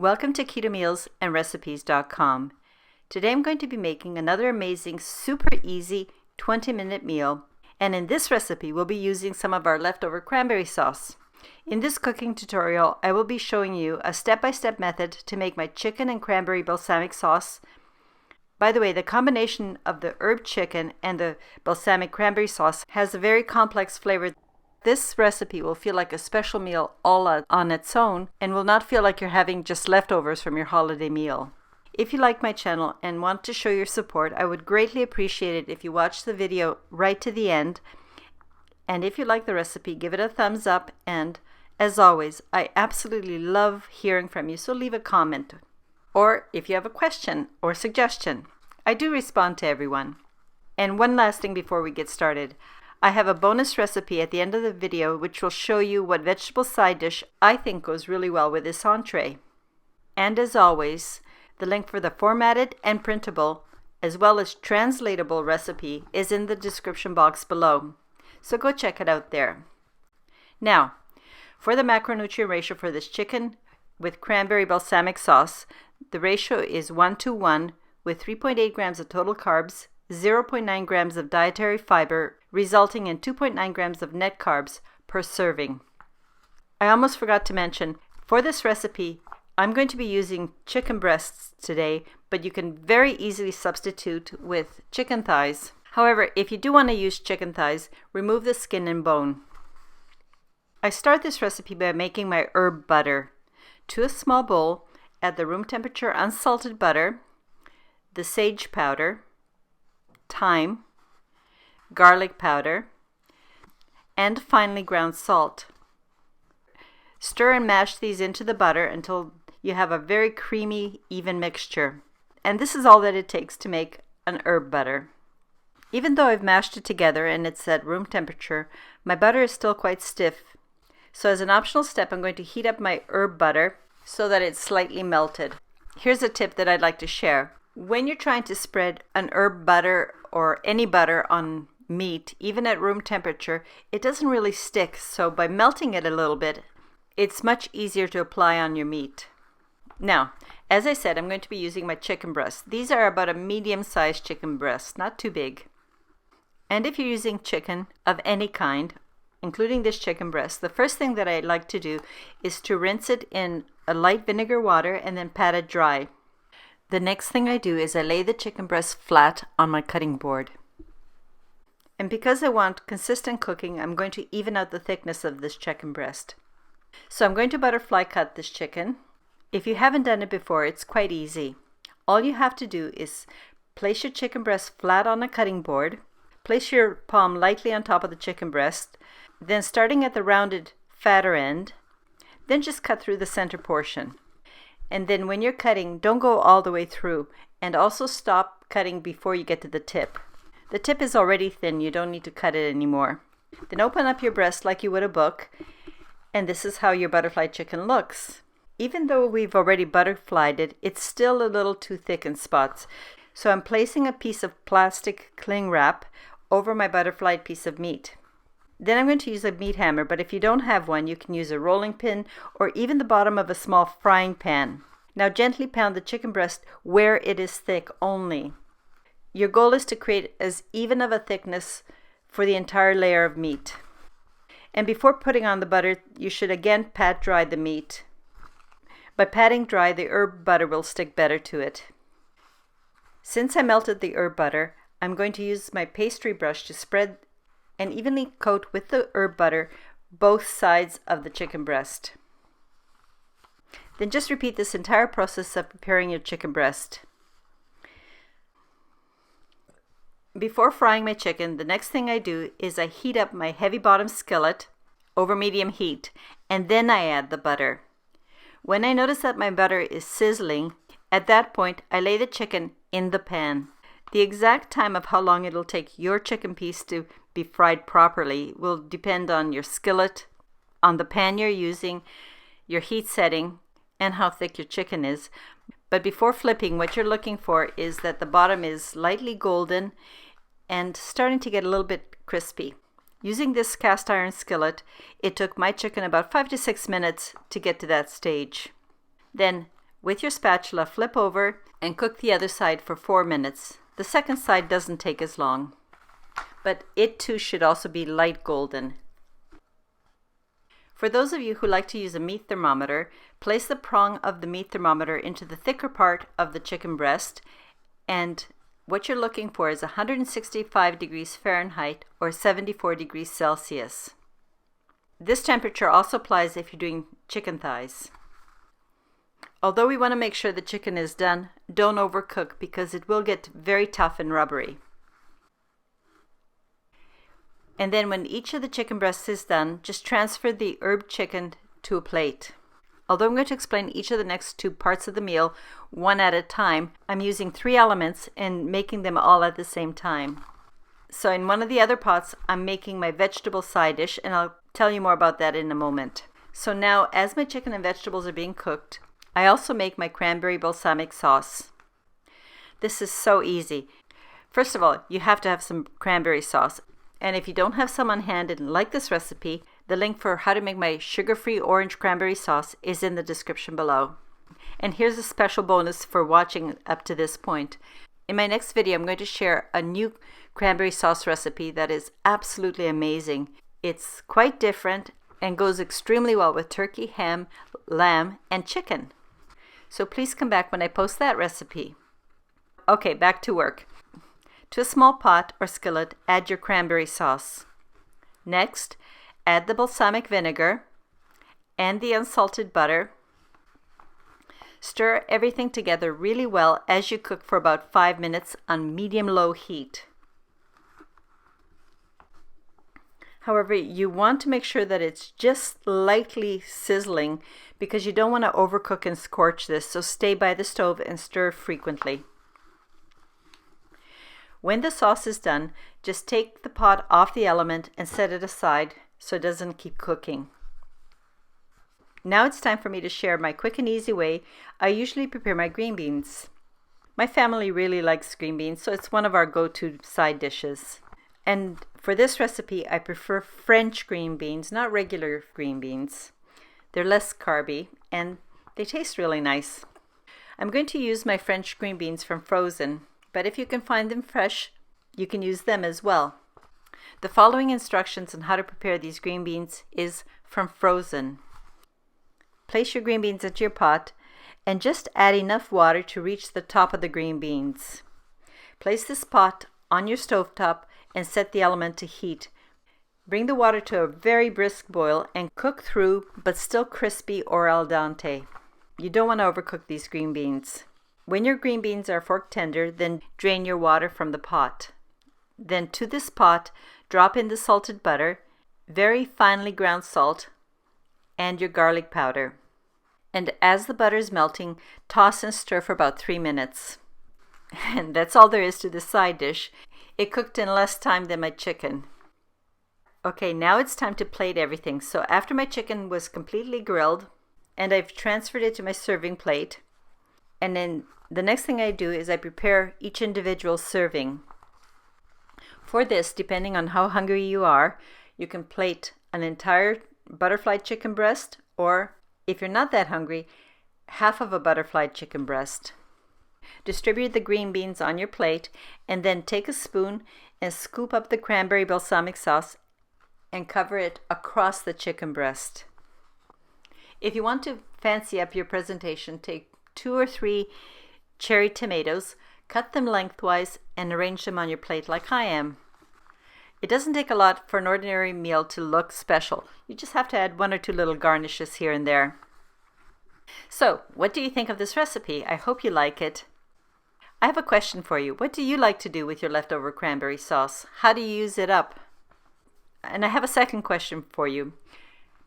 Welcome to KetoMealsAndRecipes.com. Today I'm going to be making another amazing, super easy 20-minute meal. And in this recipe, we'll be using some of our leftover cranberry sauce. In this cooking tutorial, I will be showing you a step-by-step method to make my chicken and cranberry balsamic sauce. By the way, the combination of the herb chicken and the balsamic cranberry sauce has a very complex flavor. This recipe will feel like a special meal all on its own and will not feel like you're having just leftovers from your holiday meal. If you like my channel and want to show your support, I would greatly appreciate it if you watch the video right to the end. And if you like the recipe, give it a thumbs up. And as always, I absolutely love hearing from you, so leave a comment. Or if you have a question or suggestion, I do respond to everyone. And one last thing before we get started. I have a bonus recipe at the end of the video which will show you what vegetable side dish I think goes really well with this entree. And as always, the link for the formatted and printable, as well as translatable recipe is in the description box below. So go check it out there. Now, for the macronutrient ratio for this chicken with cranberry balsamic sauce, the ratio is 1:1 with 3.8 grams of total carbs, 0.9 grams of dietary fiber, resulting in 2.9 grams of net carbs per serving. I almost forgot to mention, for this recipe, I'm going to be using chicken breasts today, but you can very easily substitute with chicken thighs. However, if you do want to use chicken thighs, remove the skin and bone. I start this recipe by making my herb butter. To a small bowl, add the room temperature unsalted butter, the sage powder, thyme, garlic powder, and finely ground salt. Stir and mash these into the butter until you have a very creamy, even mixture. And this is all that it takes to make an herb butter. Even though I've mashed it together and it's at room temperature, my butter is still quite stiff. So as an optional step, I'm going to heat up my herb butter so that it's slightly melted. Here's a tip that I'd like to share. When you're trying to spread an herb butter or any butter on meat, even at room temperature, it doesn't really stick. So by melting it a little bit, it's much easier to apply on your meat. Now, as I said, I'm going to be using my chicken breasts. These are about a medium-sized chicken breast, not too big. And if you're using chicken of any kind, including this chicken breast, the first thing that I like to do is to rinse it in a light vinegar water and then pat it dry. The next thing I do is I lay the chicken breast flat on my cutting board. And because I want consistent cooking, I'm going to even out the thickness of this chicken breast. So I'm going to butterfly cut this chicken. If you haven't done it before, it's quite easy. All you have to do is place your chicken breast flat on a cutting board, place your palm lightly on top of the chicken breast, then starting at the rounded fatter end, then just cut through the center portion. And then when you're cutting, don't go all the way through, and also stop cutting before you get to the tip. The tip is already thin, you don't need to cut it anymore. Then open up your breast like you would a book, and this is how your butterfly chicken looks. Even though we've already butterflied it, it's still a little too thick in spots. So I'm placing a piece of plastic cling wrap over my butterflied piece of meat. Then I'm going to use a meat hammer, but if you don't have one, you can use a rolling pin or even the bottom of a small frying pan. Now gently pound the chicken breast where it is thick only. Your goal is to create as even of a thickness for the entire layer of meat. And before putting on the butter, you should again pat dry the meat. By patting dry, the herb butter will stick better to it. Since I melted the herb butter, I'm going to use my pastry brush to spread and evenly coat with the herb butter both sides of the chicken breast. Then just repeat this entire process of preparing your chicken breast. Before frying my chicken, the next thing I do is I heat up my heavy bottom skillet over medium heat, and then I add the butter. When I notice that my butter is sizzling, at that point I lay the chicken in the pan. The exact time of how long it'll take your chicken piece to be fried properly will depend on your skillet, on the pan you're using, your heat setting, and how thick your chicken is. But before flipping, what you're looking for is that the bottom is lightly golden and starting to get a little bit crispy. Using this cast iron skillet, it took my chicken about 5 to 6 minutes to get to that stage. Then, With your spatula, flip over and cook the other side for 4 minutes. The second side doesn't take as long, but it too should also be light golden. For those of you who like to use a meat thermometer, place the prong of the meat thermometer into the thicker part of the chicken breast, and what you're looking for is 165 degrees Fahrenheit or 74 degrees Celsius. This temperature also applies if you're doing chicken thighs. Although we want to make sure the chicken is done, don't overcook because it will get very tough and rubbery. And then when each of the chicken breasts is done, just transfer the herb chicken to a plate. Although I'm going to explain each of the next 2 parts of the meal one at a time, I'm using 3 elements and making them all at the same time. So in one of the other pots, I'm making my vegetable side dish, and I'll tell you more about that in a moment. So now, as my chicken and vegetables are being cooked, I also make my cranberry balsamic sauce. This is so easy. First of all, you have to have some cranberry sauce. And if you don't have some on hand and like this recipe, the link for how to make my sugar-free orange cranberry sauce is in the description below. And here's a special bonus for watching up to this point. In my next video, I'm going to share a new cranberry sauce recipe that is absolutely amazing. It's quite different and goes extremely well with turkey, ham, lamb, and chicken. So please come back when I post that recipe. Okay, back to work. To a small pot or skillet, add your cranberry sauce. Next, add the balsamic vinegar and the unsalted butter. Stir everything together really well as you cook for about 5 minutes on medium-low heat. However, you want to make sure that it's just lightly sizzling because you don't want to overcook and scorch this, so stay by the stove and stir frequently. When the sauce is done, just take the pot off the element and set it aside so it doesn't keep cooking. Now it's time for me to share my quick and easy way I usually prepare my green beans. My family really likes green beans, so it's one of our go-to side dishes. And for this recipe, I prefer French green beans, not regular green beans. They're less carby and they taste really nice. I'm going to use my French green beans from frozen, but if you can find them fresh, you can use them as well. The following instructions on how to prepare these green beans is from frozen. Place your green beans into your pot and just add enough water to reach the top of the green beans. Place this pot on your stovetop and set the element to heat. Bring the water to a very brisk boil and cook through, but still crispy or al dente. You don't want to overcook these green beans. When your green beans are fork tender, then drain your water from the pot. Then to this pot, drop in the salted butter, very finely ground salt, and your garlic powder. And as the butter is melting, toss and stir for about 3 minutes. And that's all there is to this side dish. It cooked in less time than my chicken. Okay, now it's time to plate everything. So after my chicken was completely grilled, and I've transferred it to my serving plate, and then the next thing I do is I prepare each individual serving. For this, depending on how hungry you are, you can plate an entire butterfly chicken breast, or if you're not that hungry, half of a butterfly chicken breast. Distribute the green beans on your plate and then take a spoon and scoop up the cranberry balsamic sauce and cover it across the chicken breast. If you want to fancy up your presentation, take 2 or 3 cherry tomatoes, cut them lengthwise and arrange them on your plate like I am. It doesn't take a lot for an ordinary meal to look special. You just have to add 1 or 2 little garnishes here and there. So, what do you think of this recipe? I hope you like it. I have a question for you. What do you like to do with your leftover cranberry sauce? How do you use it up? And I have a second question for you.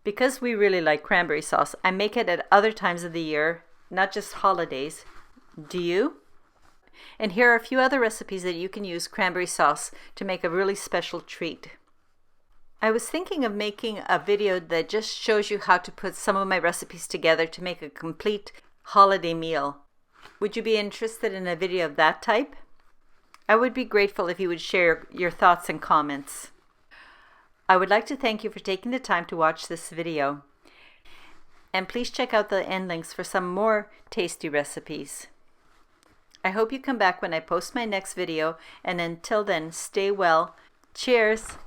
Because we really like cranberry sauce, I make it at other times of the year, not just holidays. Do you? And here are a few other recipes that you can use cranberry sauce to make a really special treat. I was thinking of making a video that just shows you how to put some of my recipes together to make a complete holiday meal. Would you be interested in a video of that type? I would be grateful if you would share your thoughts and comments. I would like to thank you for taking the time to watch this video. and please check out the end links for some more tasty recipes. I hope you come back when I post my next video, and until then, stay well. Cheers!